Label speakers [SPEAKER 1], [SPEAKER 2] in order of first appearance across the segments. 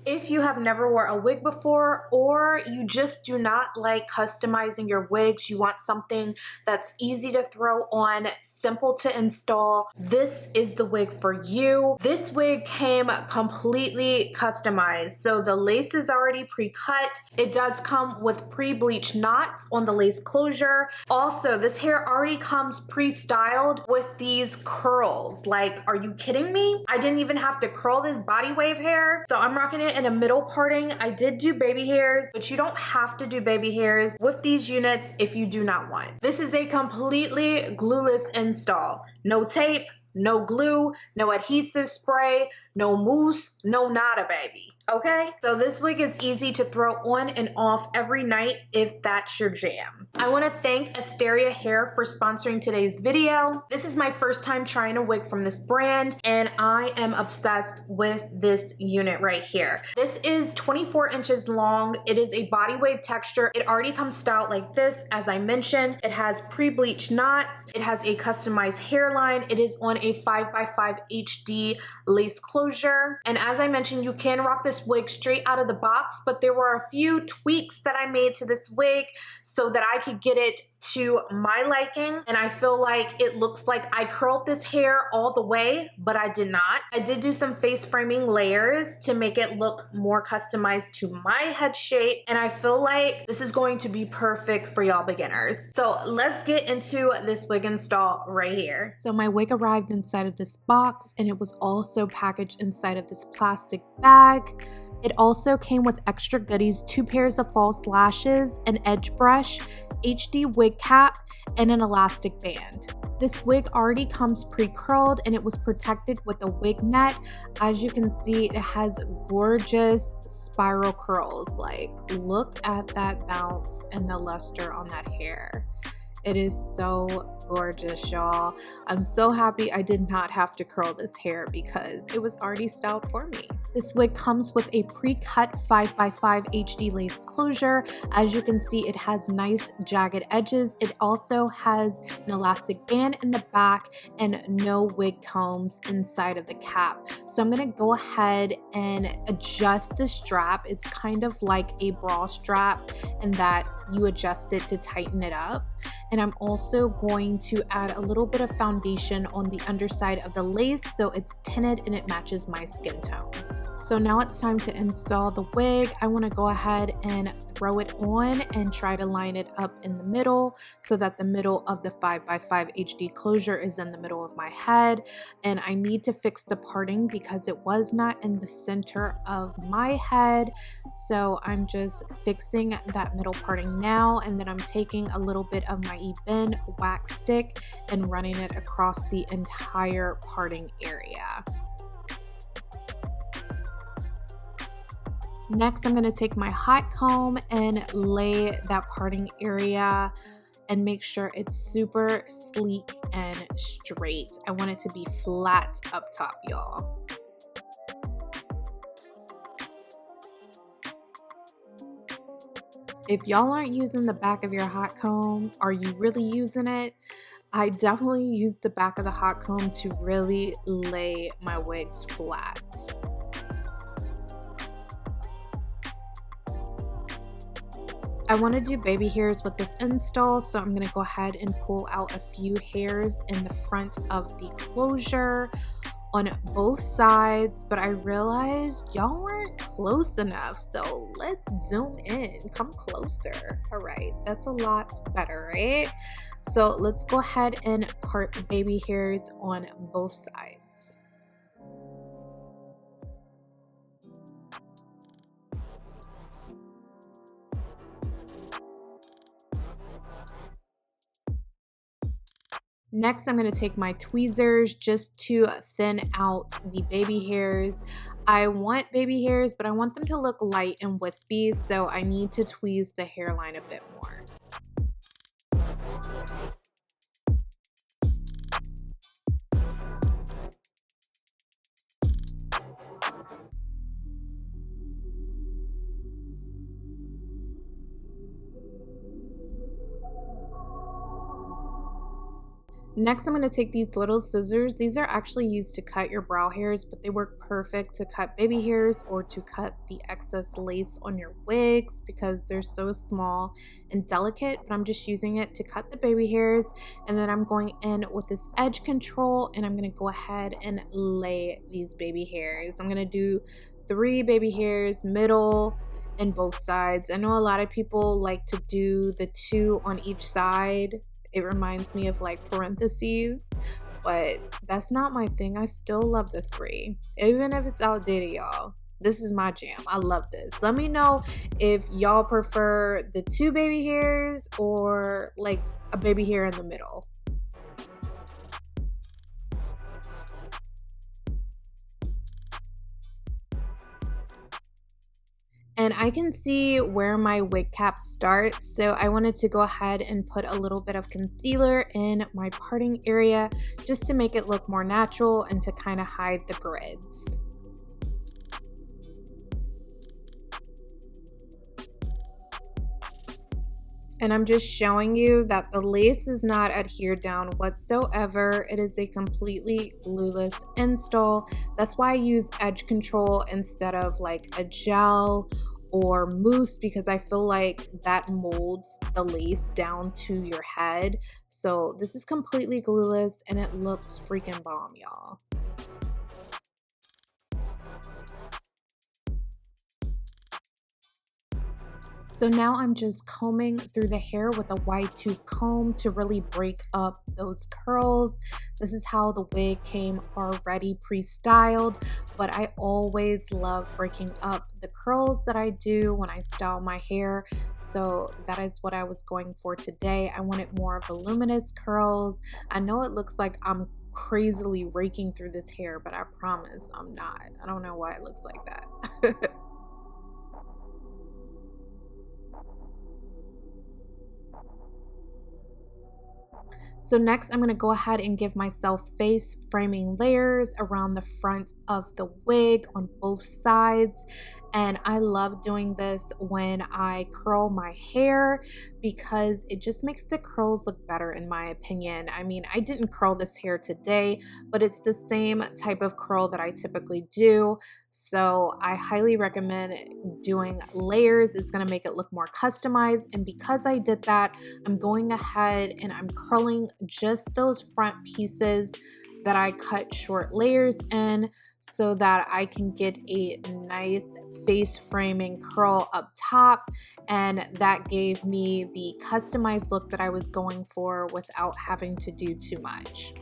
[SPEAKER 1] If you have never wore a wig before, or you just do not like customizing your wigs, you want something that's easy to throw on, simple to install, this is the wig for you. This wig came completely customized. So the lace is already pre-cut. It does come with pre-bleached knots on the lace closure. Also, this hair already comes pre-styled with these curls. Like, are you kidding me? I didn't even have to curl this body wave hair. So I'm rocking it in a middle parting. I did do baby hairs, but you don't have to do baby hairs with these units if you do not want. This is a completely glueless install. No tape, no glue, no adhesive spray, no mousse, no nada, baby. Okay? So this wig is easy to throw on and off every night if that's your jam. I want to thank Asteria Hair for sponsoring today's video. This is my first time trying a wig from this brand, and I am obsessed with this unit right here. This is 24 inches long. It is a body wave texture. It already comes styled like this, as I mentioned. It has pre-bleached knots. It has a customized hairline. It is on a 5x5 HD lace closure. And as I mentioned, you can rock this wig straight out of the box, but there were a few tweaks that I made to this wig so that I could get it to my liking, and I feel like it looks like I curled this hair all the way, but I did not. I did do some face framing layers to make it look more customized to my head shape, and I feel like this is going to be perfect for y'all beginners. So let's get into this wig install right here. So my wig arrived inside of this box, and it was also packaged inside of this plastic bag. It also came with extra goodies, 2 pairs of false lashes, an edge brush, HD wig cap, and an elastic band. This wig already comes pre-curled, and it was protected with a wig net. As you can see, it has gorgeous spiral curls. Like, look at that bounce and the luster on that hair. It is so gorgeous, y'all. I'm so happy I did not have to curl this hair because it was already styled for me. This wig comes with a pre-cut 5x5 HD lace closure. As you can see, it has nice jagged edges. It also has an elastic band in the back and no wig combs inside of the cap. So I'm gonna go ahead and adjust the strap. It's kind of like a bra strap in that you adjust it to tighten it up. And I'm also going to add a little bit of foundation on the underside of the lace so it's tinted and it matches my skin tone. So now it's time to install the wig. I want to go ahead and throw it on and try to line it up in the middle so that the middle of the 5x5 HD closure is in the middle of my head. And I need to fix the parting because it was not in the center of my head. So I'm just fixing that middle parting now, and then I'm taking a little bit of my ebin wax stick and running it across the entire parting area. Next, I'm going to take my hot comb and lay that parting area and make sure it's super sleek and straight. I want it to be flat up top, y'all. If y'all aren't using the back of your hot comb, are you really using it? I definitely use the back of the hot comb to really lay my wigs flat. I want to do baby hairs with this install, so I'm going to go ahead and pull out a few hairs in the front of the closure on both sides, but I realized y'all weren't close enough, so let's zoom in. Come closer. All right, that's a lot better, right? So let's go ahead and part the baby hairs on both sides. Next, I'm going to take my tweezers just to thin out the baby hairs. I want baby hairs, but I want them to look light and wispy, so I need to tweeze the hairline a bit more. Next, I'm going to take these little scissors. These are actually used to cut your brow hairs, but they work perfect to cut baby hairs or to cut the excess lace on your wigs because they're so small and delicate, but I'm just using it to cut the baby hairs. And then I'm going in with this edge control and I'm going to go ahead and lay these baby hairs. I'm going to do 3 baby hairs, middle, and both sides. I know a lot of people like to do the 2 on each side. It reminds me of like parentheses, but that's not my thing. I still love the 3, even if it's outdated, y'all. This is my jam. I love this. Let me know if y'all prefer the 2 baby hairs or like a baby hair in the middle. And I can see where my wig cap starts, so I wanted to go ahead and put a little bit of concealer in my parting area just to make it look more natural and to kind of hide the grids. And I'm just showing you that the lace is not adhered down whatsoever. It is a completely glueless install. That's why I use edge control instead of like a gel or mousse, because I feel like that molds the lace down to your head. So this is completely glueless and it looks freaking bomb, y'all. So now I'm just combing through the hair with a wide tooth comb to really break up those curls. This is how the wig came already pre-styled, but I always love breaking up the curls that I do when I style my hair. So that is what I was going for today. I wanted more voluminous curls. I know it looks like I'm crazily raking through this hair, but I promise I'm not. I don't know why it looks like that. So next I'm going to go ahead and give myself face framing layers around the front of the wig on both sides. And I love doing this when I curl my hair because it just makes the curls look better in my opinion. I mean, I didn't curl this hair today, but it's the same type of curl that I typically do. So I highly recommend doing layers. It's going to make it look more customized. And because I did that, I'm going ahead and I'm curling just those front pieces that I cut short layers in so that I can get a nice face framing curl up top, and that gave me the customized look that I was going for without having to do too much.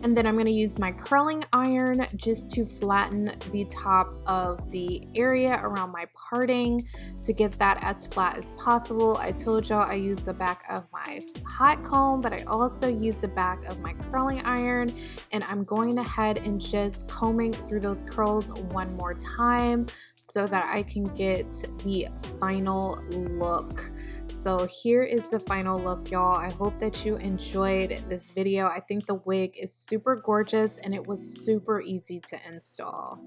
[SPEAKER 1] And then I'm going to use my curling iron just to flatten the top of the area around my parting to get that as flat as possible. I told y'all I used the back of my hot comb, but I also used the back of my curling iron, and I'm going ahead and just combing through those curls one more time so that I can get the final look. So here is the final look, y'all. I hope that you enjoyed this video. I think the wig is super gorgeous and it was super easy to install.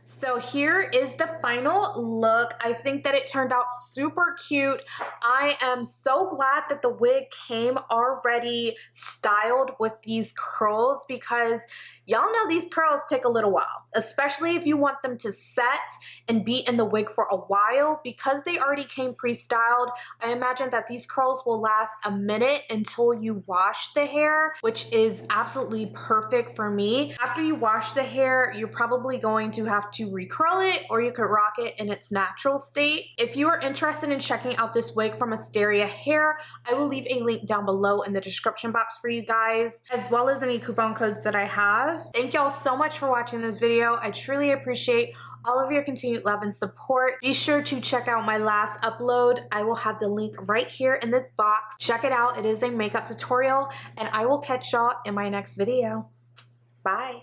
[SPEAKER 1] So here is the final look. I think that it turned out super cute. I am so glad that the wig came already styled with these curls because y'all know these curls take a little while, especially if you want them to set and be in the wig for a while. Because they already came pre-styled, I imagine that these curls will last a minute until you wash the hair, which is absolutely perfect for me. After you wash the hair, you're probably going to have to recurl it, or you could rock it in its natural state. If you are interested in checking out this wig from Asteria Hair, I will leave a link down below in the description box for you guys, as well as any coupon codes that I have. Thank y'all so much for watching this video. I truly appreciate all of your continued love and support. Be sure to check out my last upload. I will have the link right here in this box. Check it out. It is a makeup tutorial, and I will catch y'all in my next video. Bye.